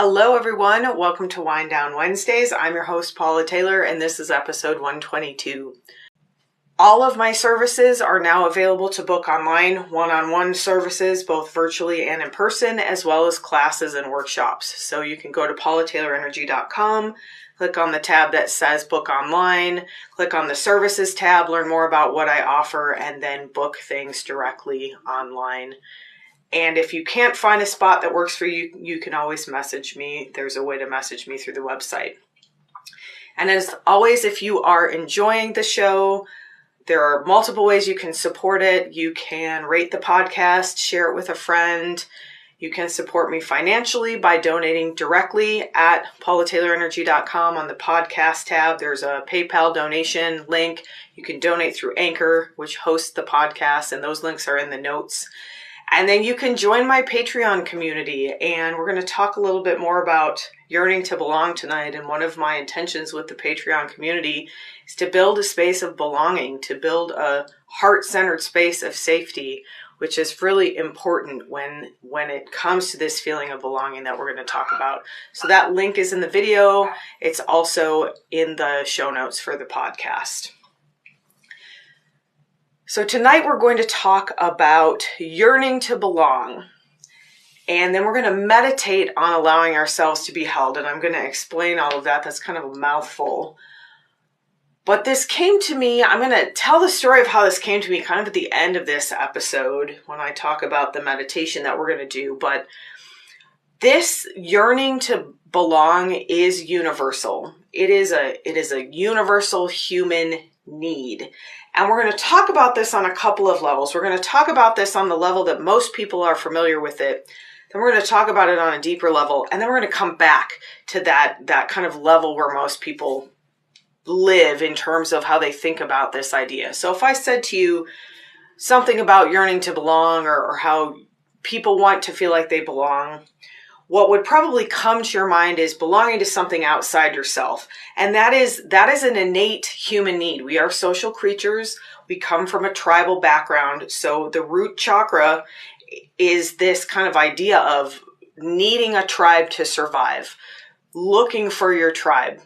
Hello everyone, welcome to Wind Down Wednesdays. I'm your host Paula Taylor and this is episode 122. All of my services are now available to book online, one-on-one services, both virtually and in person, as well as classes and workshops. So you can go to paulataylorenergy.com, click on the tab that says book online, click on the services tab, learn more about what I offer, and then book things directly online. And if you can't find a spot that works for you, you can always message me. There's a way to message me through the website. And as always, if you are enjoying the show, there are multiple ways you can support it. You can rate the podcast, share it with a friend. You can support me financially by donating directly at paulataylorenergy.com on the podcast tab. There's a PayPal donation link. You can donate through Anchor, which hosts the podcast, and those links are in the notes. And then you can join my Patreon community, and we're going to talk a little bit more about yearning to belong tonight. And one of my intentions with the Patreon community is to build a space of belonging, to build a heart-centered space of safety, which is really important when it comes to this feeling of belonging that we're going to talk about. So that link is in the video. It's also in the show notes for the podcast. So tonight we're going to talk about yearning to belong, and then we're going to meditate on allowing ourselves to be held, and I'm going to explain all of that. That's kind of a mouthful. But this came to me, I'm going to tell the story of how this came to me kind of at the end of this episode when I talk about the meditation that we're going to do. But this yearning to belong is universal. It is a universal human need. And we're going to talk about this on a couple of levels. We're going to talk about this on the level that most people are familiar with it. Then we're going to talk about it on a deeper level. And then we're going to come back to that kind of level where most people live in terms of how they think about this idea. So if I said to you something about yearning to belong or how people want to feel like they belong, what would probably come to your mind is belonging to something outside yourself. And that is an innate human need. We are social creatures. We come from a tribal background. So the root chakra is this kind of idea of needing a tribe to survive, looking for your tribe.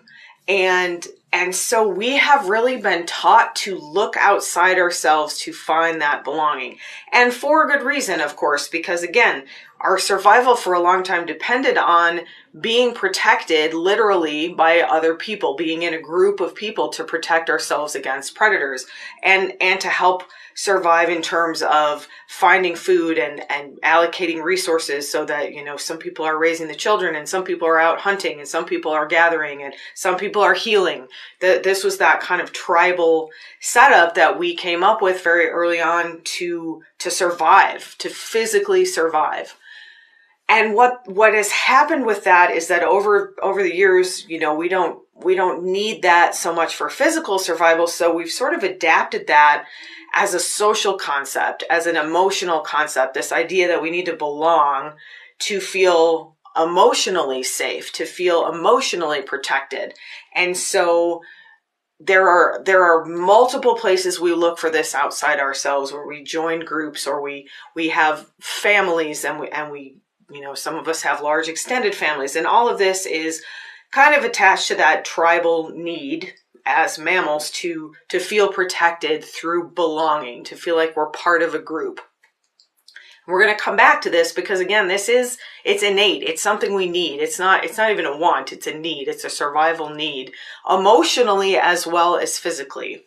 And so we have really been taught to look outside ourselves to find that belonging. And for a good reason, of course, because again, our survival for a long time depended on being protected literally by other people, being in a group of people to protect ourselves against predators and to help survive in terms of finding food and allocating resources so that, some people are raising the children and some people are out hunting and some people are gathering and some people are healing. This was that kind of tribal setup that we came up with very early on to survive, to physically survive. And what has happened with that is that over the years, we don't need that so much for physical survival. So we've sort of adapted that as a social concept, as an emotional concept, this idea that we need to belong to feel emotionally safe, to feel emotionally protected. And so there are multiple places we look for this outside ourselves, where we join groups or we have families and we some of us have large extended families, and all of this is kind of attached to that tribal need as mammals to feel protected through belonging, to feel like we're part of a group. We're going to come back to this because again, it's innate. It's something we need. It's not even a want. It's a need. It's a survival need, emotionally as well as physically.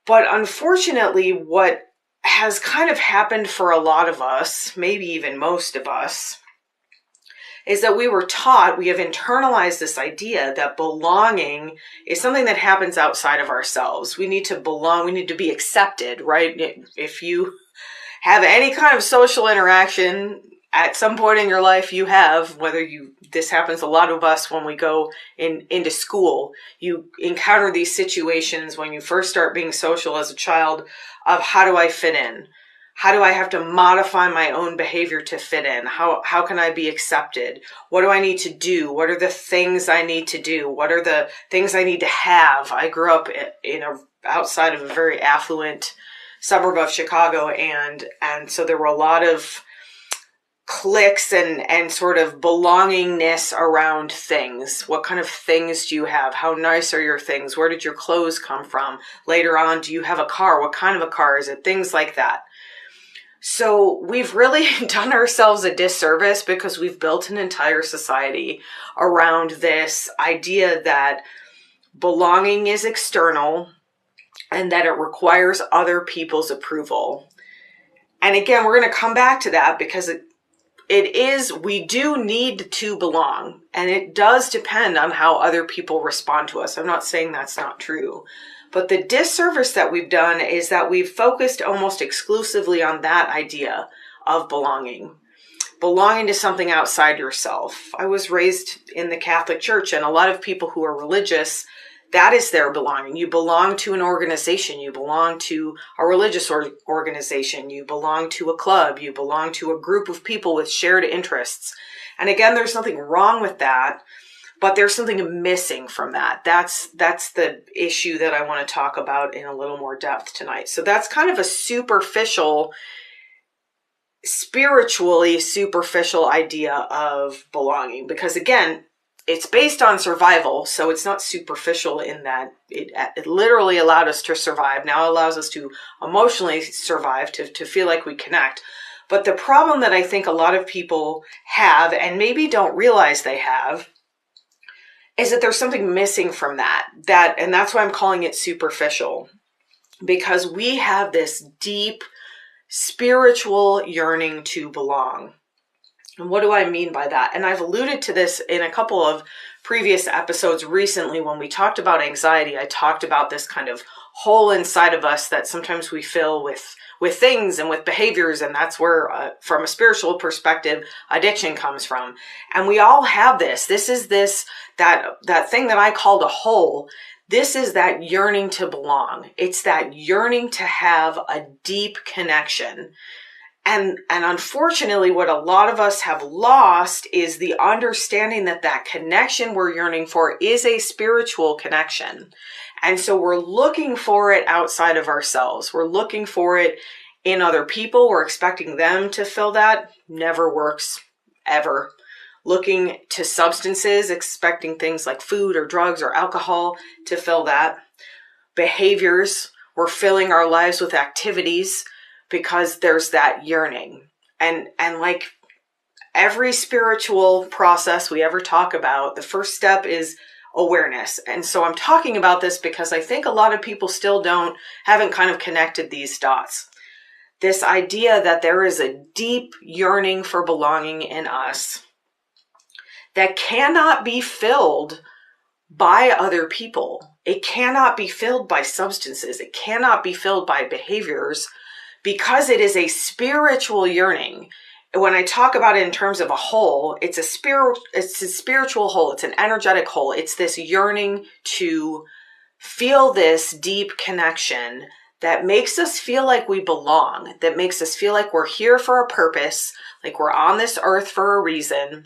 But unfortunately, what has kind of happened for a lot of us, maybe even most of us, is that we have internalized this idea that belonging is something that happens outside of ourselves. We need to belong. We need to be accepted, right? If you have any kind of social interaction at some point in your life, you have, this happens a lot of us when we go into school, you encounter these situations when you first start being social as a child of how do I fit in? How do I have to modify my own behavior to fit in? How can I be accepted? What do I need to do? What are the things I need to do? What are the things I need to have? I grew up outside of a very affluent suburb of Chicago, and so there were a lot of cliques and sort of belongingness around things. What kind of things do you have? How nice are your things? Where did your clothes come from? Later on, do you have a car? What kind of a car is it? Things like that. So we've really done ourselves a disservice because we've built an entire society around this idea that belonging is external and that it requires other people's approval. And again, we're going to come back to that because we do need to belong, and it does depend on how other people respond to us. I'm not saying that's not true. But the disservice that we've done is that we've focused almost exclusively on that idea of belonging to something outside yourself. I was raised in the Catholic Church, and a lot of people who are religious, that is their belonging. You belong to an organization. You belong to a religious organization. You belong to a club. You belong to a group of people with shared interests. And again, there's nothing wrong with that. But there's something missing from that. That's the issue that I want to talk about in a little more depth tonight. So that's kind of a spiritually superficial idea of belonging. Because again, it's based on survival. So it's not superficial in that it literally allowed us to survive. Now it allows us to emotionally survive, to feel like we connect. But the problem that I think a lot of people have, and maybe don't realize they have, is that there's something missing from that, and that's why I'm calling it superficial, because we have this deep spiritual yearning to belong. And what do I mean by that? And I've alluded to this in a couple of previous episodes recently. When we talked about anxiety, I talked about this kind of hole inside of us that sometimes we fill with things and with behaviors, and that's where, from a spiritual perspective, addiction comes from. And we all have this. This is that thing that I called a hole. This is that yearning to belong. It's that yearning to have a deep connection. And unfortunately, what a lot of us have lost is the understanding that connection we're yearning for is a spiritual connection. And so we're looking for it outside of ourselves. We're looking for it in other people. We're expecting them to fill that. Never works, ever. Looking to substances, expecting things like food or drugs or alcohol to fill that. Behaviors, we're filling our lives with activities because there's that yearning. And like every spiritual process we ever talk about, the first step is awareness. And so I'm talking about this because I think a lot of people still haven't kind of connected these dots. This idea that there is a deep yearning for belonging in us that cannot be filled by other people. It cannot be filled by substances. It cannot be filled by behaviors because it is a spiritual yearning. When I talk about it in terms of a hole, it's a spiritual hole. It's an energetic hole. It's this yearning to feel this deep connection that makes us feel like we belong, that makes us feel like we're here for a purpose, like we're on this earth for a reason,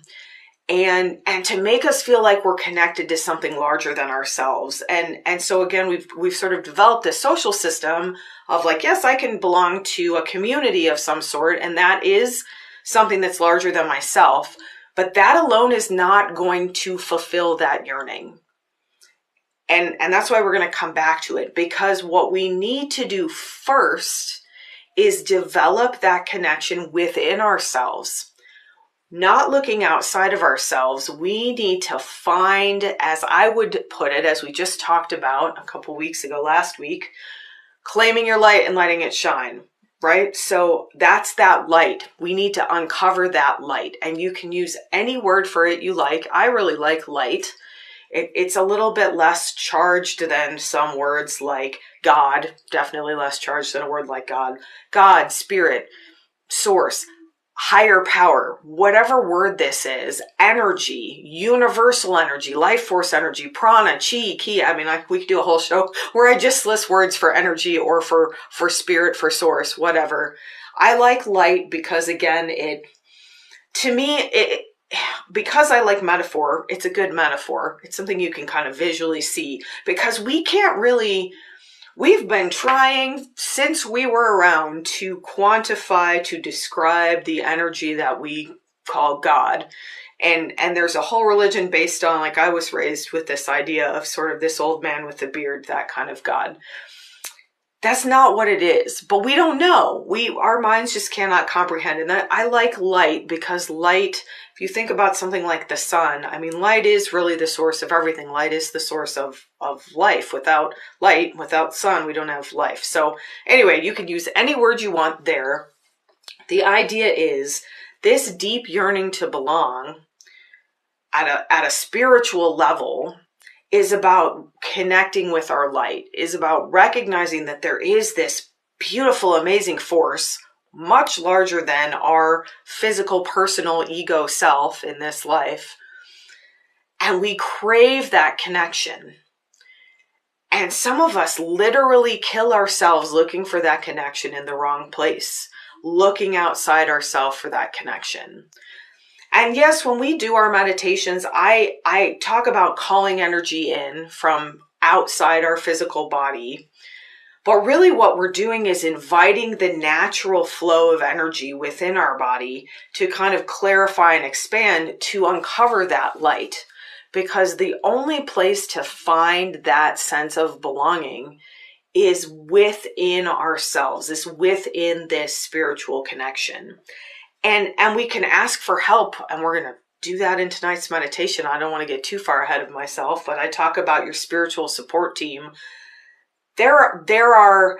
and to make us feel like we're connected to something larger than ourselves. And so again, we've sort of developed a social system of like, yes, I can belong to a community of some sort, and that is something that's larger than myself, but that alone is not going to fulfill that yearning. And that's why we're going to come back to it, because what we need to do first is develop that connection within ourselves. Not looking outside of ourselves, we need to find, as I would put it, as we just talked about a couple weeks ago, last week, claiming your light and letting it shine. Right? So that's that light. We need to uncover that light, and you can use any word for it you like. I really like light. It's a little bit less charged than some words like God, definitely less charged than a word like God. God, spirit, source, higher power, whatever word this is, energy, universal energy, life force energy, prana, chi, ki. I mean, we could do a whole show where I just list words for energy or for spirit, for source, whatever. I like light because, again, because I like metaphor, it's a good metaphor. It's something you can kind of visually see, because we've been trying since we were around to quantify, to describe the energy that we call God. And there's a whole religion based on, like I was raised with this idea of sort of this old man with a beard, that kind of God. That's not what it is, but we don't know. Our minds just cannot comprehend. And that, I like light, because light, if you think about something like the sun, I mean, light is really the source of everything. Light is the source of life. Without light, without sun, we don't have life. So anyway, you can use any word you want there. The idea is this deep yearning to belong at a spiritual level is about connecting with our light, is about recognizing that there is this beautiful, amazing force, much larger than our physical, personal ego self in this life. And we crave that connection. And some of us literally kill ourselves looking for that connection in the wrong place, looking outside ourselves for that connection. And yes, when we do our meditations, I talk about calling energy in from outside our physical body. But really what we're doing is inviting the natural flow of energy within our body to kind of clarify and expand, to uncover that light. Because the only place to find that sense of belonging is within ourselves, is within this spiritual connection. And we can ask for help, and we're going to do that in tonight's meditation. I don't want to get too far ahead of myself, but I talk about your spiritual support team. There are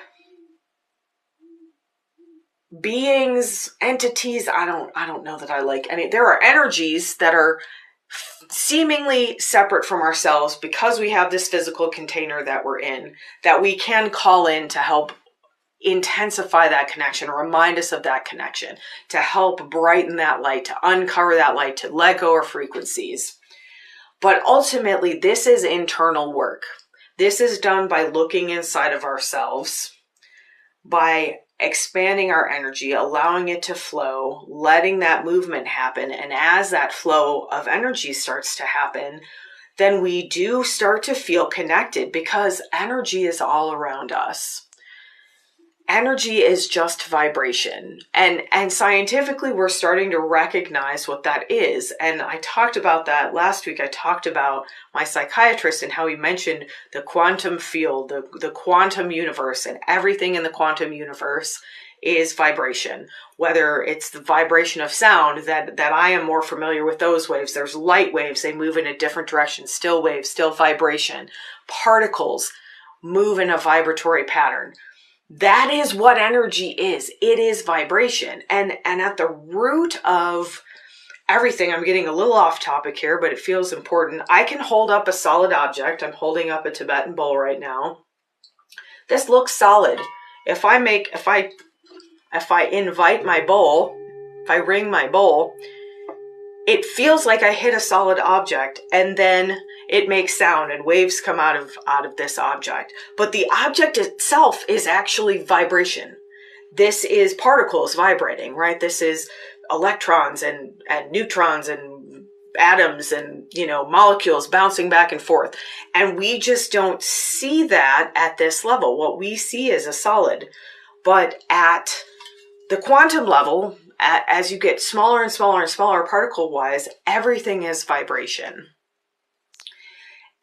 beings, entities, I don't know that I like any. There are energies that are seemingly separate from ourselves because we have this physical container that we're in, that we can call in to help intensify that connection, remind us of that connection, to help brighten that light, to uncover that light, to let go of frequencies. But ultimately, this is internal work. This is done by looking inside of ourselves, by expanding our energy, allowing it to flow, letting that movement happen. And as that flow of energy starts to happen, then we do start to feel connected, because energy is all around us. Energy is just vibration. And scientifically, we're starting to recognize what that is. And I talked about that last week. I talked about my psychiatrist and how he mentioned the quantum field, the quantum universe, and everything in the quantum universe is vibration. Whether it's the vibration of sound, that I am more familiar with those waves. There's light waves, they move in a different direction. Still waves, still vibration. Particles move in a vibratory pattern. That is what energy is. It is vibration. And at the root of everything, I'm getting a little off topic here, but it feels important. I can hold up a solid object. I'm holding up a Tibetan bowl right now. This looks solid. If I invite my bowl, if I ring my bowl, it feels like I hit a solid object, and then it makes sound and waves come out of this object. But the object itself is actually vibration. This is particles vibrating, right? This is electrons and neutrons and atoms and, molecules bouncing back and forth. And we just don't see that at this level. What we see is a solid. But at the quantum level, as you get smaller and smaller and smaller particle-wise, everything is vibration.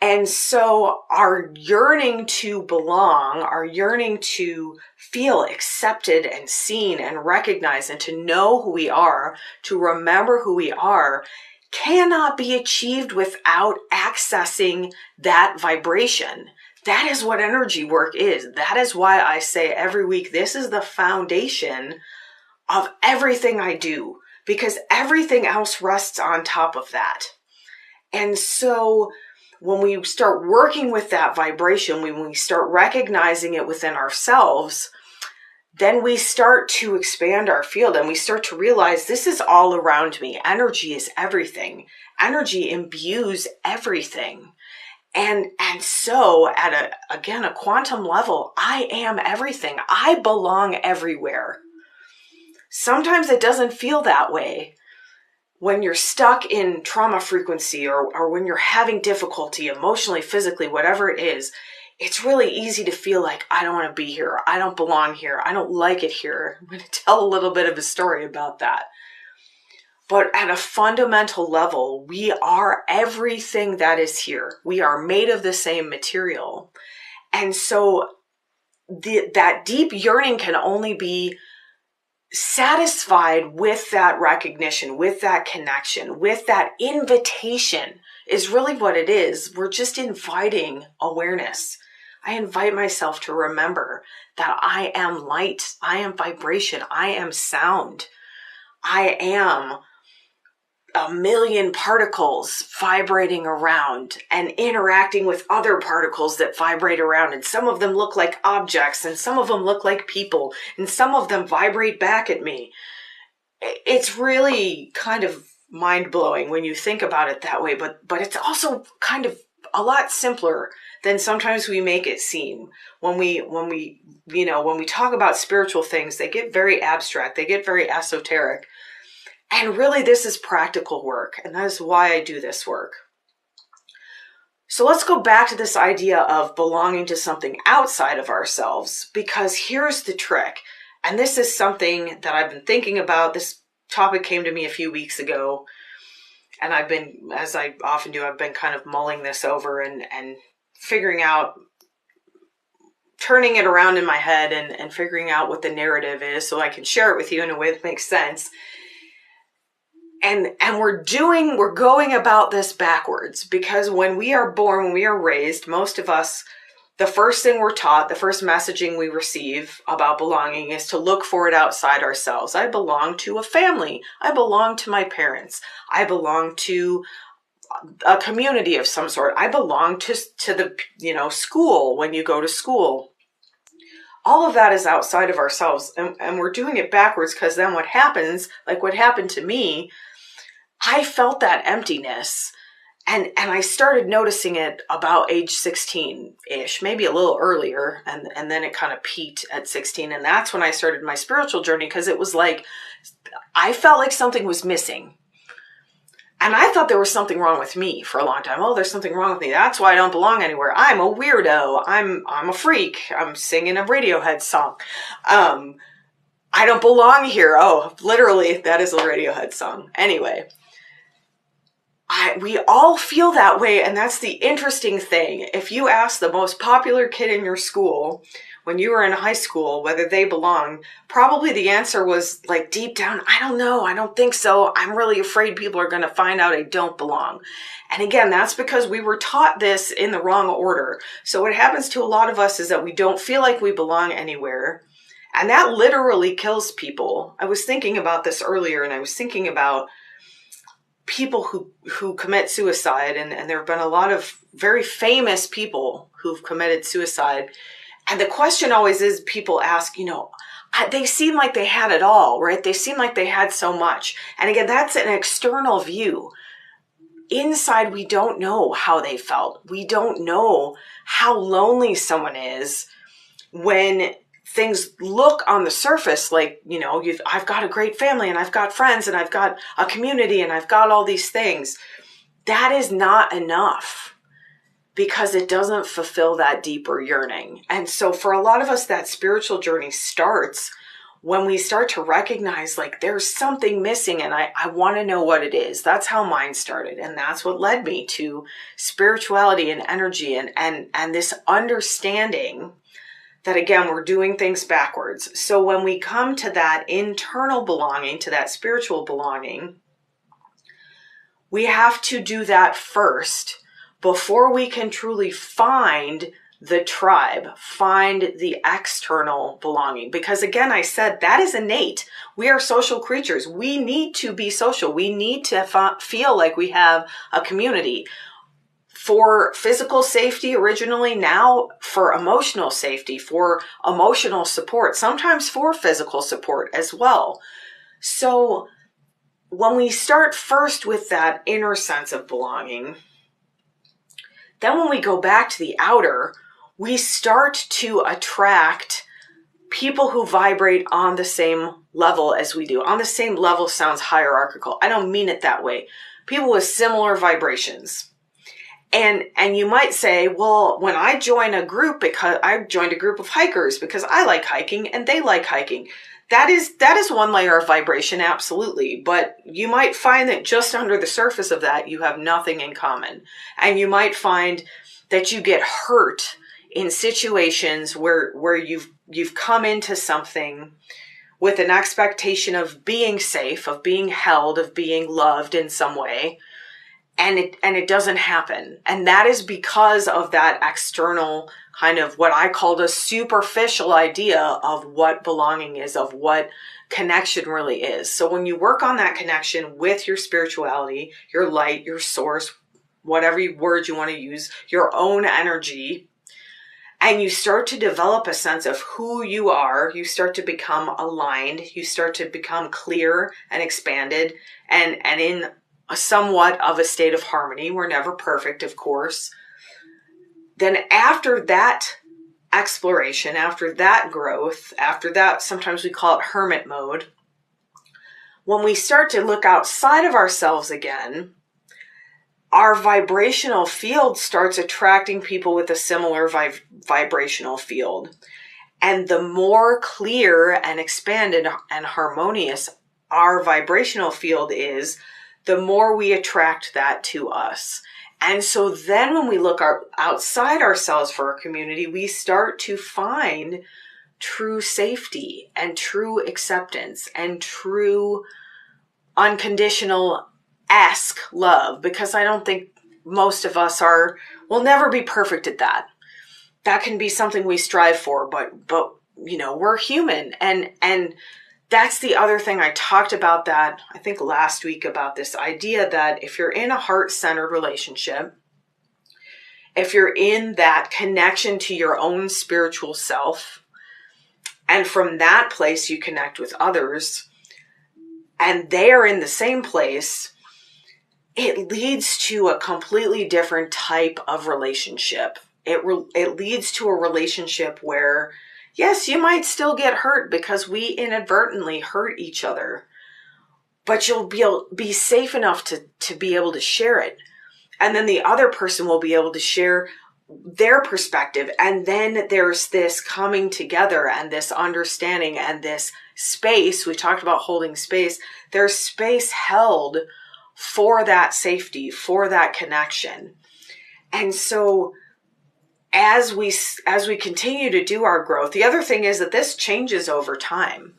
And so our yearning to belong, our yearning to feel accepted and seen and recognized and to know who we are, to remember who we are, cannot be achieved without accessing that vibration. That is what energy work is. That is why I say every week, this is the foundation of everything I do, because everything else rests on top of that. And so when we start working with that vibration, when we start recognizing it within ourselves, then we start to expand our field and we start to realize this is all around me. Energy is everything. Energy imbues everything. And so at a quantum level, I am everything. I belong everywhere. Sometimes it doesn't feel that way. When you're stuck in trauma frequency or when you're having difficulty emotionally, physically, whatever it is, it's really easy to feel like, I don't want to be here. I don't belong here. I don't like it here. I'm going to tell a little bit of a story about that. But at a fundamental level, we are everything that is here. We are made of the same material. And so that deep yearning can only be satisfied with that recognition, with that connection, with that invitation is really what it is. We're just inviting awareness. I invite myself to remember that I am light, I am vibration, I am sound, I am a million particles vibrating around and interacting with other particles that vibrate around. And some of them look like objects, and some of them look like people, and some of them vibrate back at me. It's really kind of mind-blowing when you think about it that way, but it's also kind of a lot simpler than sometimes we make it seem. When we talk about spiritual things, they get very abstract, they get very esoteric. And really, this is practical work, and that is why I do this work. So let's go back to this idea of belonging to something outside of ourselves, because here's the trick. And this is something that I've been thinking about. This topic came to me a few weeks ago, and I've been, as I often do, I've been kind of mulling this over and figuring out, turning it around in my head and figuring out what the narrative is so I can share it with you in a way that makes sense. And we're going about this backwards, because when we are born, when we are raised, most of us, the first thing we're taught, the first messaging we receive about belonging is to look for it outside ourselves. I belong to a family. I belong to my parents. I belong to a community of some sort. I belong to the, school when you go to school. All of that is outside of ourselves. And we're doing it backwards, because then what happens, like what happened to me, I felt that emptiness, and I started noticing it about age 16-ish, maybe a little earlier, and then it kind of peaked at 16, and that's when I started my spiritual journey, because it was like, I felt like something was missing, and I thought there was something wrong with me for a long time. Oh, there's something wrong with me. That's why I don't belong anywhere. I'm a weirdo. I'm a freak. I'm singing a Radiohead song. I don't belong here. Oh, literally, that is a Radiohead song. Anyway. We all feel that way, and that's the interesting thing. If you ask the most popular kid in your school when you were in high school whether they belong, probably the answer was like deep down, I don't know, I don't think so. I'm really afraid people are going to find out I don't belong. And again, that's because we were taught this in the wrong order. So what happens to a lot of us is that we don't feel like we belong anywhere, and that literally kills people. I was thinking about this earlier, and I was thinking about people who commit suicide, and there have been a lot of very famous people who've committed suicide. And the question always is, people ask, they seem like they had it all, right? They seem like they had so much. And again, that's an external view. Inside, we don't know how they felt. We don't know how lonely someone is when things look on the surface like, I've got a great family, and I've got friends, and I've got a community, and I've got all these things. That is not enough, because it doesn't fulfill that deeper yearning. And so for a lot of us, that spiritual journey starts when we start to recognize, like, there's something missing, and I want to know what it is. That's how mine started. And that's what led me to spirituality and energy and this understanding that, again, we're doing things backwards. So when we come to that internal belonging, to that spiritual belonging, we have to do that first before we can truly find the tribe, find the external belonging. Because again, I said that is innate. We are social creatures. We need to be social. We need to feel like we have a community. For physical safety originally, now for emotional safety, for emotional support, sometimes for physical support as well. So when we start first with that inner sense of belonging, then when we go back to the outer, we start to attract people who vibrate on the same level as we do. On the same level sounds hierarchical. I don't mean it that way. People with similar vibrations. And you might say, well, when I join a group, because I joined a group of hikers because I like hiking and they like hiking, that is one layer of vibration, absolutely. But you might find that just under the surface of that, you have nothing in common. And you might find that you get hurt in situations where you've come into something with an expectation of being safe, of being held, of being loved in some way, and it doesn't happen. And that is because of that external kind of what I called a superficial idea of what belonging is, of what connection really is. So when you work on that connection with your spirituality, your light, your source, whatever word you want to use, your own energy, and you start to develop a sense of who you are, you start to become aligned, you start to become clear and expanded and in a somewhat of a state of harmony. We're never perfect, of course. Then after that exploration, after that growth, after that, sometimes we call it hermit mode, when we start to look outside of ourselves again, our vibrational field starts attracting people with a similar vibrational field. And the more clear and expanded and harmonious our vibrational field is, the more we attract that to us. And so then when we look outside ourselves for a community, we start to find true safety and true acceptance and true unconditional-esque love, because I don't think most of us will never be perfect at that. That can be something we strive for, but we're human. And that's the other thing. I talked about that, I think last week, about this idea that if you're in a heart-centered relationship, if you're in that connection to your own spiritual self, and from that place you connect with others, and they are in the same place, it leads to a completely different type of relationship. It leads to a relationship where, yes, you might still get hurt because we inadvertently hurt each other, but you'll be safe enough to be able to share it. And then the other person will be able to share their perspective. And then there's this coming together and this understanding and this space. We talked about holding space. There's space held for that safety, for that connection. And so as we continue to do our growth, the other thing is that this changes over time.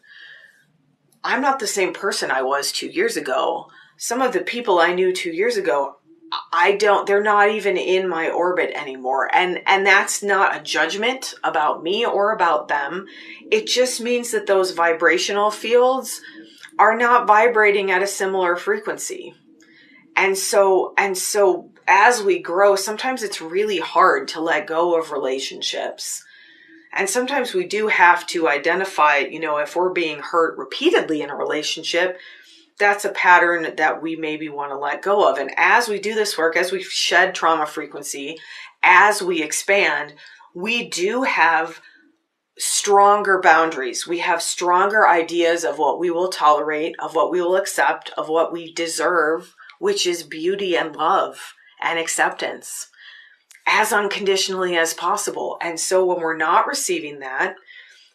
I'm not the same person I was 2 years ago. Some of the people I knew 2 years ago, they're not even in my orbit anymore. And that's not a judgment about me or about them. It just means that those vibrational fields are not vibrating at a similar frequency. And so as we grow, sometimes it's really hard to let go of relationships. And sometimes we do have to identify, if we're being hurt repeatedly in a relationship, that's a pattern that we maybe want to let go of. And as we do this work, as we shed trauma frequency, as we expand, we do have stronger boundaries. We have stronger ideas of what we will tolerate, of what we will accept, of what we deserve, which is beauty and love and acceptance, as unconditionally as possible. And so when we're not receiving that,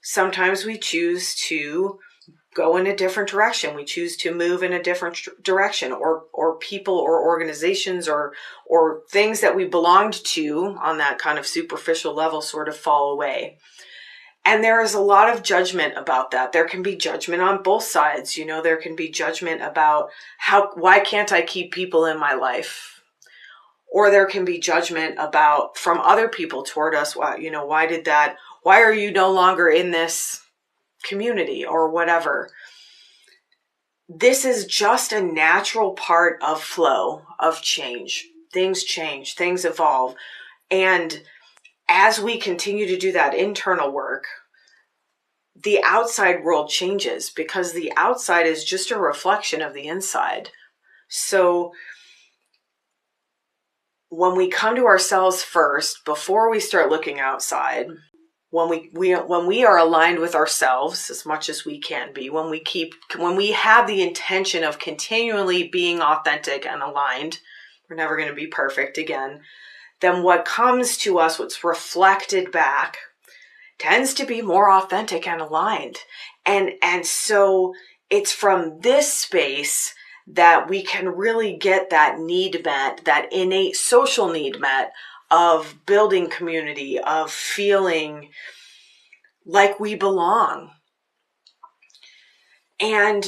sometimes we choose to go in a different direction. We choose to move in a different direction, or people or organizations or things that we belonged to on that kind of superficial level sort of fall away. And there is a lot of judgment about that. There can be judgment on both sides. There can be judgment about why can't I keep people in my life? Or there can be judgment from other people toward us. Why are you no longer in this community or whatever? This is just a natural part of flow, of change. Things change, things evolve. And as we continue to do that internal work, the outside world changes, because the outside is just a reflection of the inside. So when we come to ourselves first, before we start looking outside, when we are aligned with ourselves as much as we can be, when we have the intention of continually being authentic and aligned, we're never going to be perfect again, then what comes to us, what's reflected back, tends to be more authentic and aligned. And so it's from this space that we can really get that need met, that innate social need met of building community, of feeling like we belong. And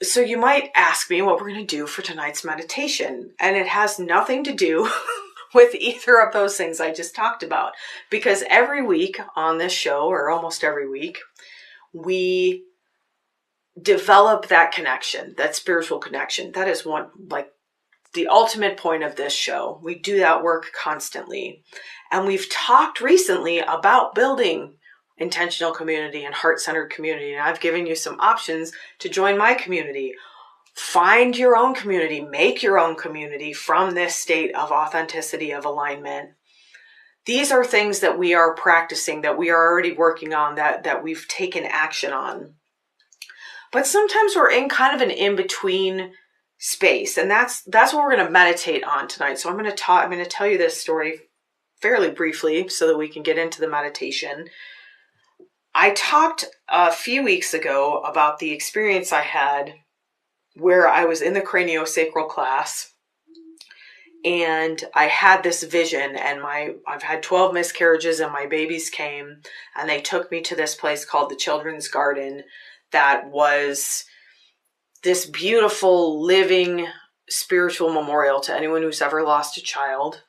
so you might ask me what we're going to do for tonight's meditation, and it has nothing to do with either of those things I just talked about, because every week on this show, or almost every week, we develop that connection, that spiritual connection. That is one, like, the ultimate point of this show. We do that work constantly. And we've talked recently about building intentional community and heart-centered community. And I've given you some options to join my community. Find your own community, make your own community from this state of authenticity, of alignment. These are things that we are practicing, that we are already working on, that we've taken action on. But sometimes we're in kind of an in-between space, and that's what we're going to meditate on tonight. So I'm going to tell you this story fairly briefly so that we can get into the meditation. I talked a few weeks ago about the experience I had where I was in the craniosacral class, and I had this vision, and I've had 12 miscarriages, and my babies came, and they took me to this place called the Children's Garden that was this beautiful living spiritual memorial to anyone who's ever lost a child.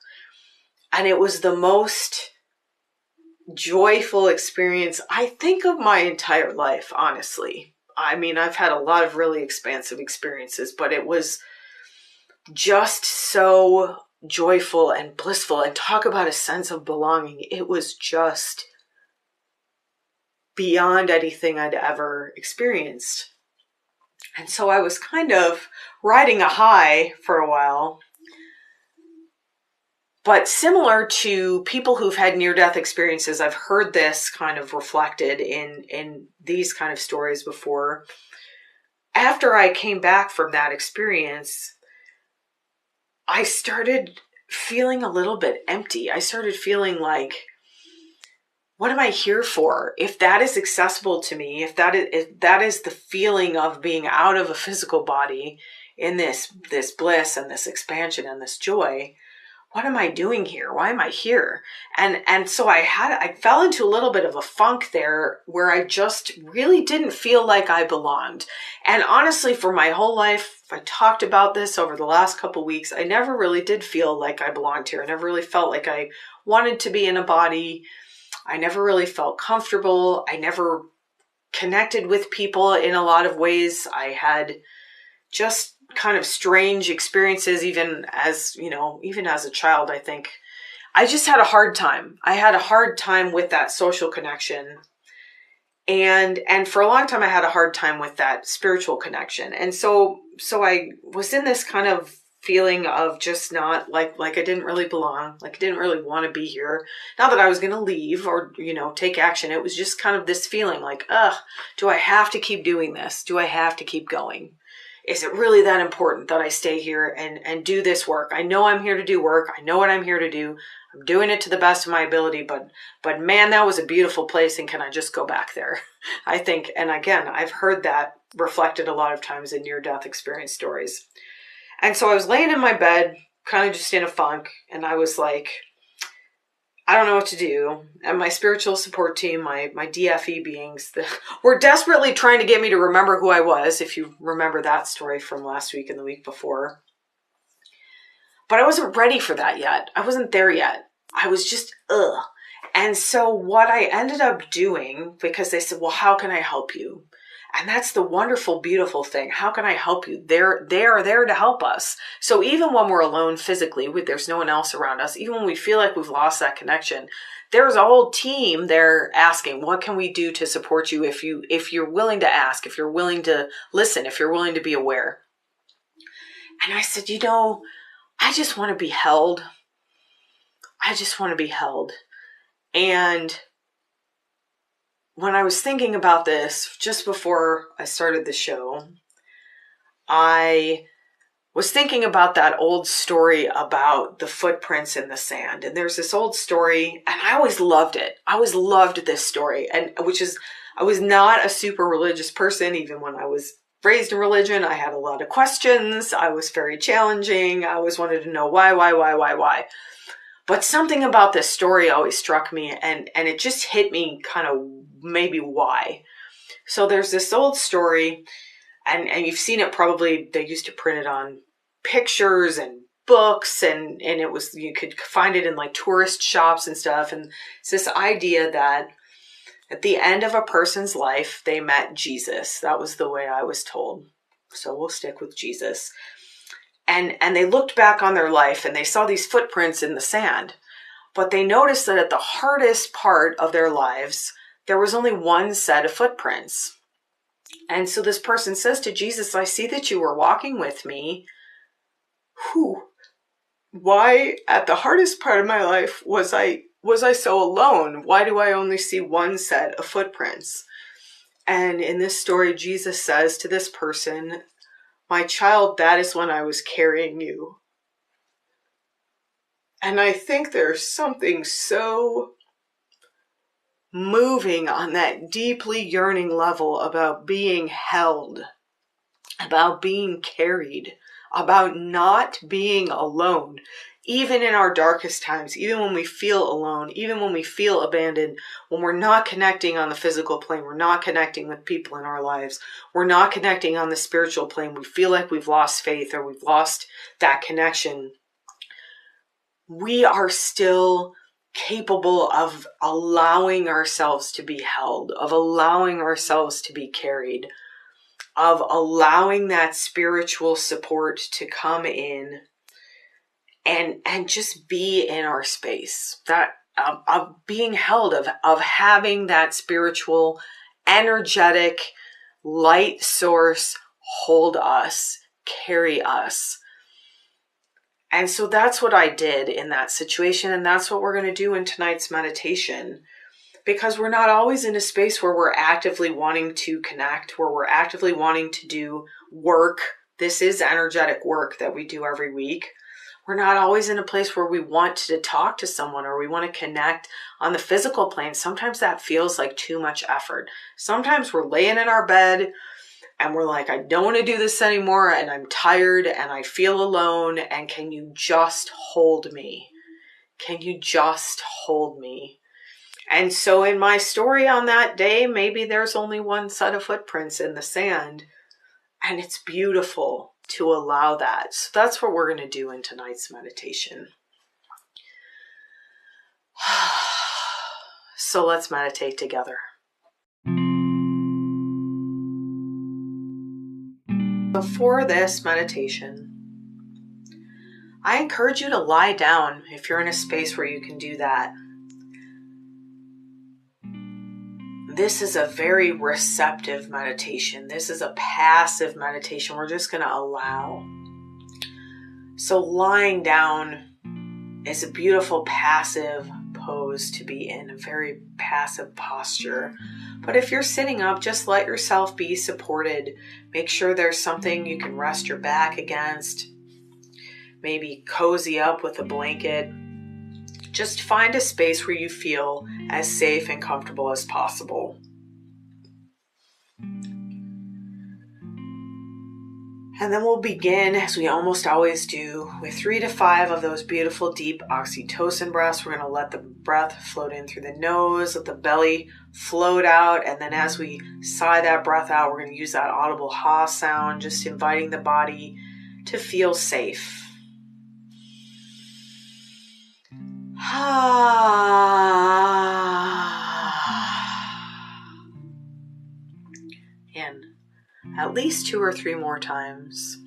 And it was the most joyful experience, I think, of my entire life, honestly. I mean, I've had a lot of really expansive experiences, but it was just so joyful and blissful. And talk about a sense of belonging. It was just beyond anything I'd ever experienced. And so I was kind of riding a high for a while. But similar to people who've had near-death experiences, I've heard this kind of reflected in these kind of stories before. After I came back from that experience, I started feeling a little bit empty. I started feeling like, what am I here for? If that is accessible to me, if that is the feeling of being out of a physical body in this bliss and this expansion and this joy, what am I doing here? Why am I here? And so I fell into a little bit of a funk there where I just really didn't feel like I belonged. And honestly, for my whole life, I talked about this over the last couple weeks, I never really did feel like I belonged here. I never really felt like I wanted to be in a body. I never really felt comfortable. I never connected with people in a lot of ways. I had just kind of strange experiences, even as a child. I think I just had a hard time. I had a hard time with that social connection. And for a long time, I had a hard time with that spiritual connection. And so I was in this kind of feeling of just not like I didn't really belong, like I didn't really want to be here. Not that I was going to leave or, take action. It was just kind of this feeling like, do I have to keep doing this? Do I have to keep going? Is it really that important that I stay here and do this work? I know I'm here to do work. I know what I'm here to do. I'm doing it to the best of my ability, but man, that was a beautiful place. And can I just go back there? I think, and again, I've heard that reflected a lot of times in near-death experience stories. And so I was laying in my bed, kind of just in a funk, and I was like, I don't know what to do. And my spiritual support team, my DFE beings, were desperately trying to get me to remember who I was, if you remember that story from last week and the week before. But I wasn't ready for that yet. I wasn't there yet. I was just, And so what I ended up doing, because they said, well, how can I help you? And that's the wonderful, beautiful thing. How can I help you? They are there to help us. So even when we're alone physically, there's no one else around us, even when we feel like we've lost that connection, there's a whole team there asking, what can we do to support you if you're willing to ask, if you're willing to listen, if you're willing to be aware? And I said, I just want to be held. I just want to be held. And when I was thinking about this just before I started the show, I was thinking about that old story about the footprints in the sand. And there's this old story, and I always loved it. I always loved this story, and which is I was not a super religious person. Even when I was raised in religion, I had a lot of questions. I was very challenging. I always wanted to know why. But something about this story always struck me, and it just hit me kind of maybe why. So there's this old story, and you've seen it probably. They used to print it on pictures and books, and it was, you could find it in like tourist shops and stuff. And it's this idea that at the end of a person's life, they met Jesus. That was the way I was told. So we'll stick with Jesus. And they looked back on their life and they saw these footprints in the sand. But they noticed that at the hardest part of their lives, there was only one set of footprints. And so this person says to Jesus, I see that you were walking with me. Why at the hardest part of my life was I so alone? Why do I only see one set of footprints? And in this story, Jesus says to this person, my child, that is when I was carrying you. And I think there's something so moving on that deeply yearning level about being held, about being carried, about not being alone. Even in our darkest times, even when we feel alone, even when we feel abandoned, when we're not connecting on the physical plane, we're not connecting with people in our lives, we're not connecting on the spiritual plane, we feel like we've lost faith or we've lost that connection, we are still capable of allowing ourselves to be held, of allowing ourselves to be carried, of allowing that spiritual support to come in and just be in our space, that of being held, of having that spiritual, energetic light source hold us, carry us. And so that's what I did in that situation, and that's what we're going to do in tonight's meditation, because we're not always in a space where we're actively wanting to connect, where we're actively wanting to do work. This is energetic work that we do every week. We're not always in a place where we want to talk to someone or we want to connect on the physical plane. Sometimes that feels like too much effort. Sometimes we're laying in our bed and we're like, I don't want to do this anymore, and I'm tired and I feel alone, and can you just hold me? Can you just hold me? And so in my story on that day, maybe there's only one set of footprints in the sand, and it's beautiful to allow that. So that's what we're going to do in tonight's meditation. So let's meditate together. So for this meditation, I encourage you to lie down if you're in a space where you can do that. This is a very receptive meditation. This is a passive meditation. We're just going to allow. So lying down is a beautiful passive pose to be in, a very passive posture. But if you're sitting up, just let yourself be supported. Make sure there's something you can rest your back against. Maybe cozy up with a blanket. Just find a space where you feel as safe and comfortable as possible. And then we'll begin, as we almost always do, with 3 to 5 of those beautiful deep oxytocin breaths. We're going to let the breath float in through the nose, let the belly float out, and then as we sigh that breath out, we're going to use that audible ha sound, just inviting the body to feel safe. And at least 2 or 3 more times.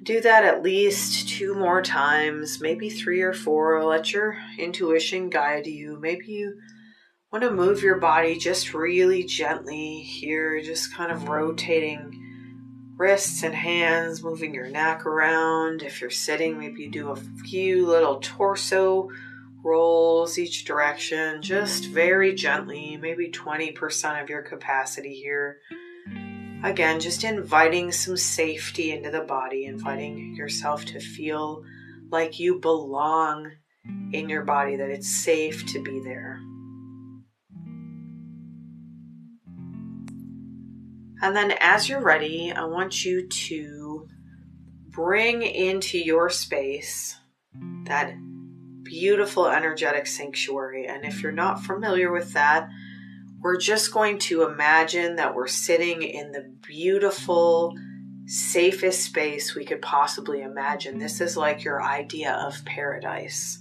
Do that at least 2 more times, maybe 3 or 4. Let your intuition guide you. Maybe you want to move your body just really gently here, just kind of rotating wrists and hands, moving your neck around. If you're sitting, maybe you do a few little torso rolls each direction, just very gently, maybe 20% of your capacity here. Again, just inviting some safety into the body, inviting yourself to feel like you belong in your body, that it's safe to be there. And then as you're ready, I want you to bring into your space that beautiful energetic sanctuary. And if you're not familiar with that, we're just going to imagine that we're sitting in the beautiful, safest space we could possibly imagine. This is like your idea of paradise.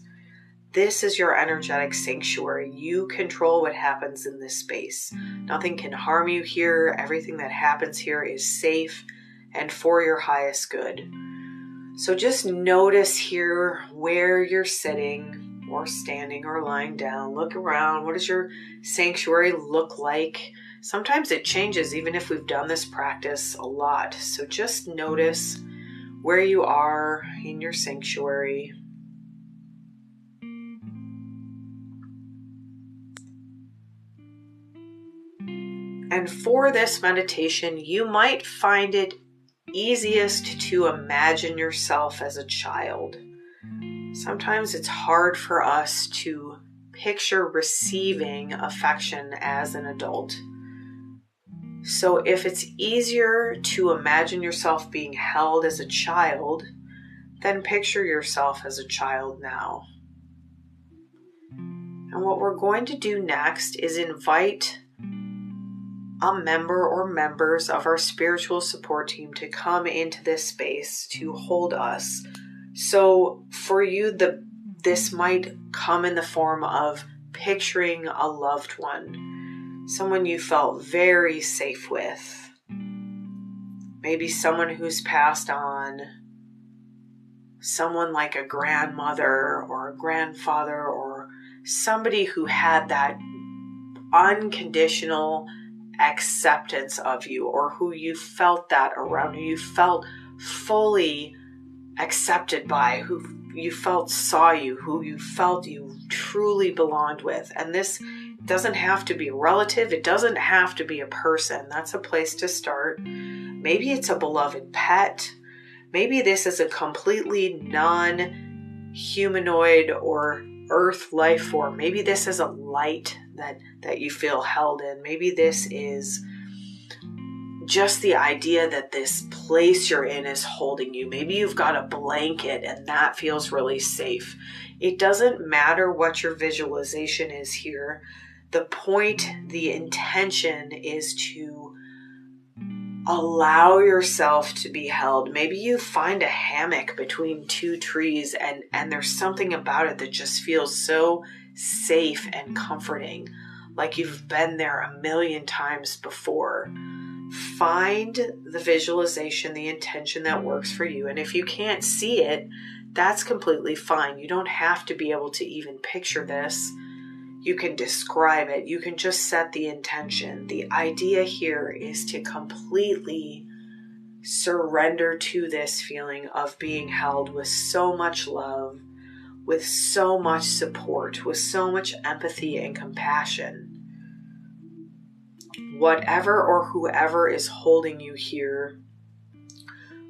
This is your energetic sanctuary. You control what happens in this space. Nothing can harm you here. Everything that happens here is safe and for your highest good. So just notice here where you're sitting or standing or lying down. Look around. What does your sanctuary look like? Sometimes it changes even if we've done this practice a lot. So just notice where you are in your sanctuary. And for this meditation, you might find it easiest to imagine yourself as a child. Sometimes it's hard for us to picture receiving affection as an adult. So if it's easier to imagine yourself being held as a child, then picture yourself as a child now. And what we're going to do next is invite a member or members of our spiritual support team to come into this space to hold us. So for you, this might come in the form of picturing a loved one, someone you felt very safe with, maybe someone who's passed on, someone like a grandmother or a grandfather, or somebody who had that unconditional acceptance of you, or who you felt that around, who you felt fully accepted by, who you felt saw you, who you felt you truly belonged with. And this doesn't have to be a relative. It doesn't have to be a person. That's a place to start. Maybe it's a beloved pet. Maybe this is a completely non-humanoid or earth life form. Maybe this is a light that you feel held in. Maybe this is just the idea that this place you're in is holding you. Maybe you've got a blanket and that feels really safe. It doesn't matter what your visualization is here. The point, the intention is to allow yourself to be held. Maybe you find a hammock between two trees and there's something about it that just feels so safe and comforting, like you've been there a million times before. Find the visualization, the intention that works for you. And if you can't see it, that's completely fine. You don't have to be able to even picture this. You can describe it. You can just set the intention. The idea here is to completely surrender to this feeling of being held with so much love, with so much support, with so much empathy and compassion. Whatever or whoever is holding you here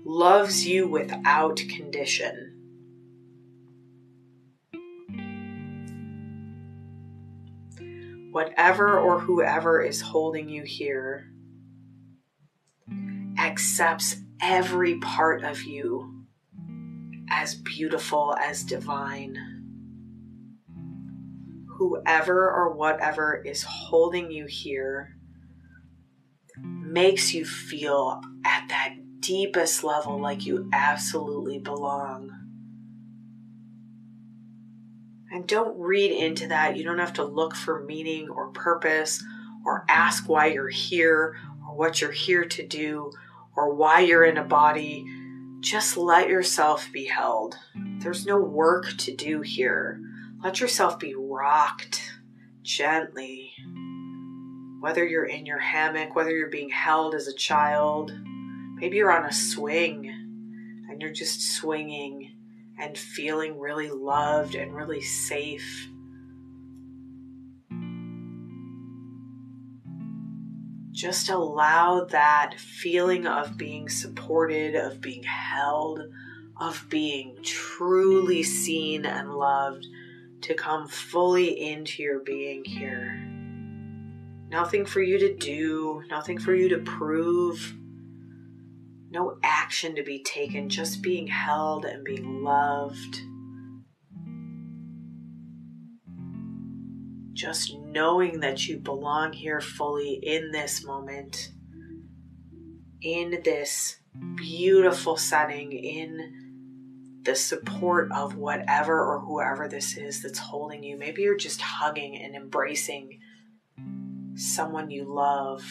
loves you without condition. Whatever or whoever is holding you here accepts every part of you as beautiful, as divine. Whoever or whatever is holding you here makes you feel at that deepest level like you absolutely belong. And don't read into that. You don't have to look for meaning or purpose or ask why you're here or what you're here to do or why you're in a body. Just let yourself be held. There's no work to do here. Let yourself be rocked gently. Whether you're in your hammock, whether you're being held as a child, maybe you're on a swing and you're just swinging and feeling really loved and really safe. Just allow that feeling of being supported, of being held, of being truly seen and loved to come fully into your being here. Nothing for you to do, nothing for you to prove, no action to be taken, just being held and being loved. Just knowing that you belong here fully in this moment, in this beautiful setting, in the support of whatever or whoever this is that's holding you. Maybe you're just hugging and embracing someone you love,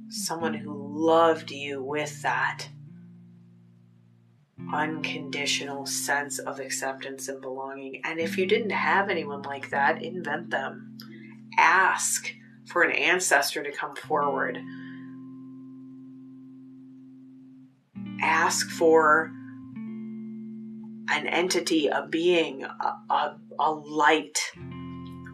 someone who loved you with that unconditional sense of acceptance and belonging. And if you didn't have anyone like that, invent them. Ask for an ancestor to come forward. Ask for an entity, a being, a light,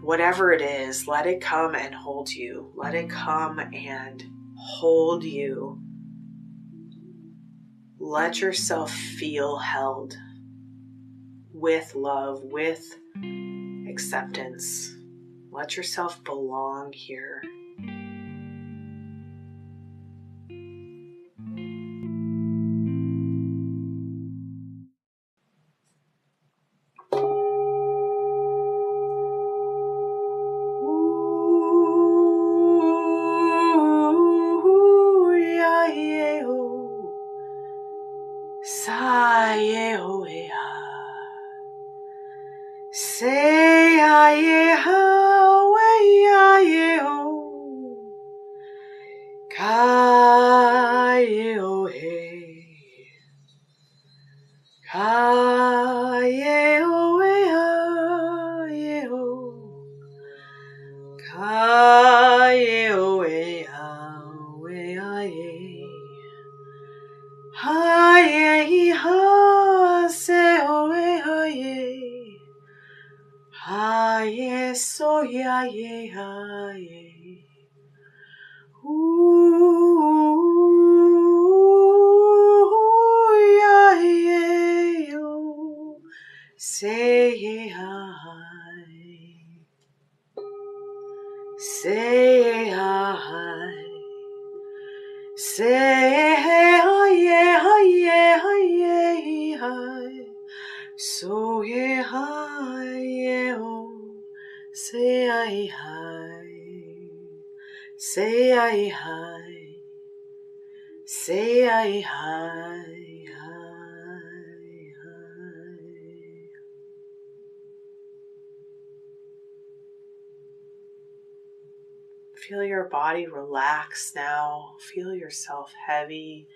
whatever it is. Let it come and hold you. Let it come and hold you. Let yourself feel held with love, with acceptance. Let yourself belong here. Say hi, say hi, say hi, yeah, hi, hi, so yeah, hi, yeah, oh, say hi, say hi, say hi. Feel your body relax now. Feel yourself heavy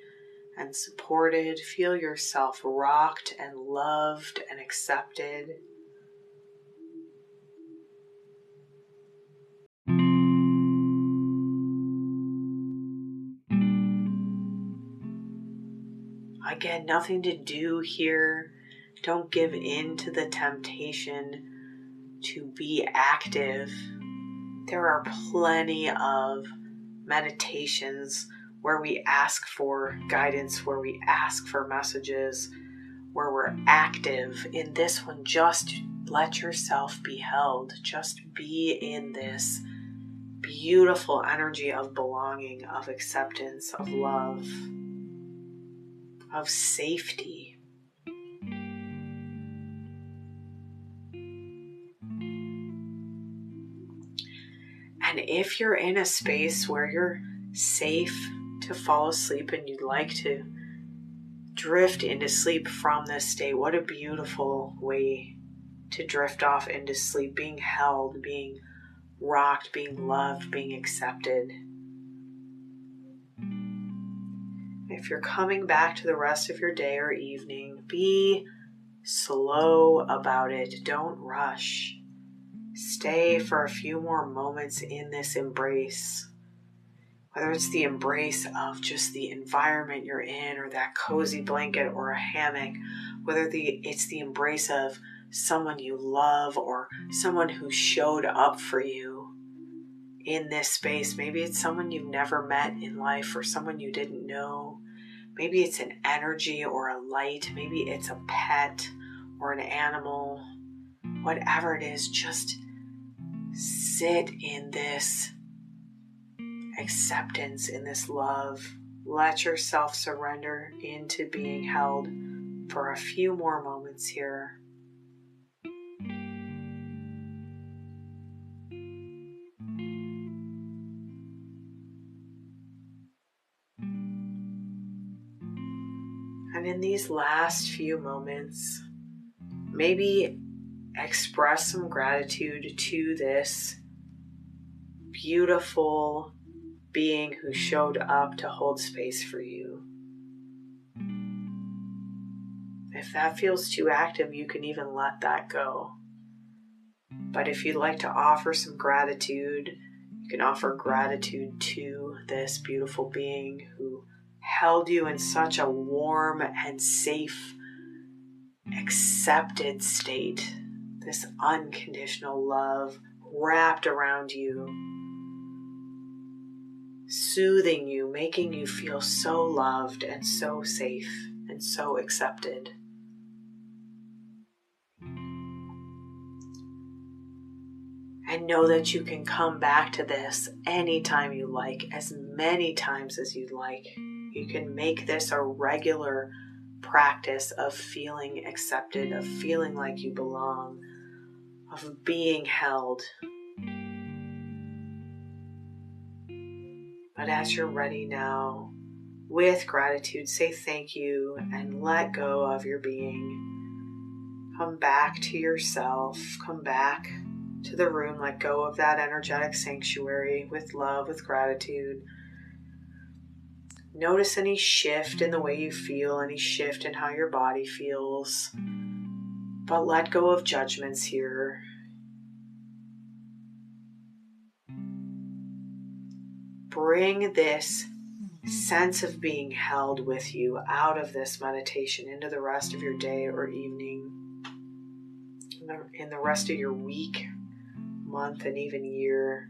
and supported. Feel yourself rocked and loved and accepted. Again, nothing to do here. Don't give in to the temptation to be active. There are plenty of meditations where we ask for guidance, where we ask for messages, where we're active. In this one, just let yourself be held. Just be in this beautiful energy of belonging, of acceptance, of love, of safety. And if you're in a space where you're safe to fall asleep and you'd like to drift into sleep from this state, what a beautiful way to drift off into sleep, being held, being rocked, being loved, being accepted. If you're coming back to the rest of your day or evening, be slow about it. Don't rush. Stay for a few more moments in this embrace. Whether it's the embrace of just the environment you're in, or that cozy blanket or a hammock, whether it's the embrace of someone you love or someone who showed up for you in this space. Maybe it's someone you've never met in life or someone you didn't know. Maybe it's an energy or a light. Maybe it's a pet or an animal. Whatever it is, just sit in this acceptance, in this love. Let yourself surrender into being held for a few more moments here. And in these last few moments, maybe express some gratitude to this beautiful being who showed up to hold space for you. If that feels too active, you can even let that go. But if you'd like to offer some gratitude, you can offer gratitude to this beautiful being who held you in such a warm and safe, accepted state. This unconditional love wrapped around you, soothing you, making you feel so loved and so safe and so accepted. And know that you can come back to this anytime you like, as many times as you'd like. You can make this a regular practice of feeling accepted, of feeling like you belong, of being held. But as you're ready now, with gratitude, say thank you and let go of your being. Come back to yourself. Come back to the room. Let go of that energetic sanctuary with love, with gratitude. Notice any shift in the way you feel, any shift in how your body feels. But let go of judgments here. Bring this sense of being held with you out of this meditation into the rest of your day or evening, in the rest of your week, month, and even year.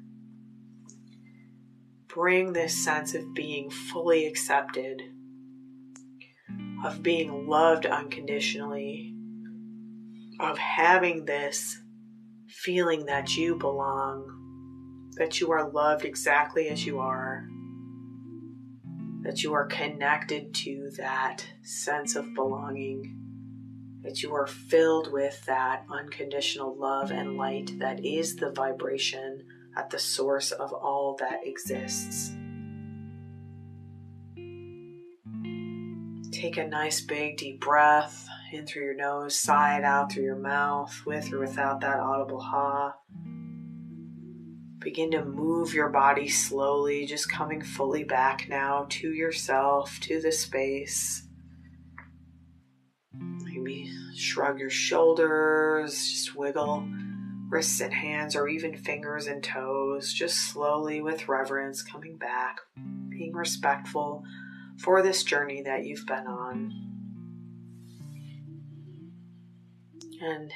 Bring this sense of being fully accepted, of being loved unconditionally, of having this feeling that you belong, that you are loved exactly as you are, that you are connected to that sense of belonging, that you are filled with that unconditional love and light that is the vibration at the source of all that exists. Take a nice big deep breath in through your nose, sigh it out through your mouth, with or without that audible ha. Begin to move your body slowly, just coming fully back now to yourself, to the space. Maybe shrug your shoulders, just wiggle wrists and hands, or even fingers and toes, just slowly with reverence coming back, being respectful for this journey that you've been on. And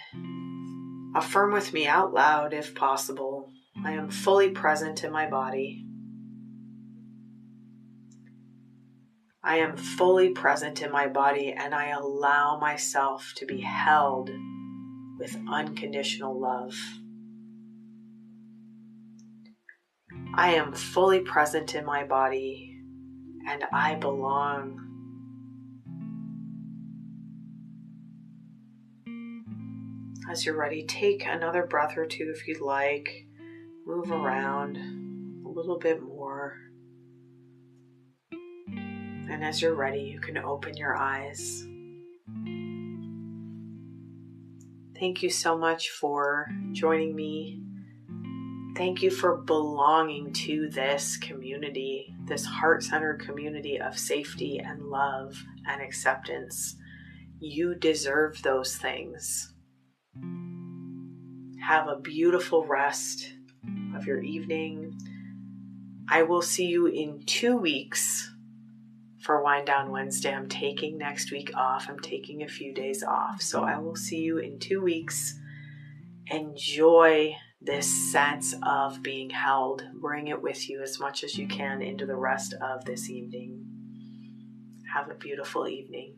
affirm with me out loud if possible, I am fully present in my body. I am fully present in my body, and I allow myself to be held with unconditional love. I am fully present in my body, and I belong. As you're ready, take another breath or two if you'd like. Move around a little bit more. And as you're ready, you can open your eyes. Thank you so much for joining me. Thank you for belonging to this community, this heart-centered community of safety and love and acceptance. You deserve those things. Have a beautiful rest of your evening. I will see you in 2 weeks for Wind Down Wednesday. I'm taking next week off. I'm taking a few days off. So I will see you in 2 weeks. Enjoy this sense of being held. Bring it with you as much as you can into the rest of this evening. Have a beautiful evening.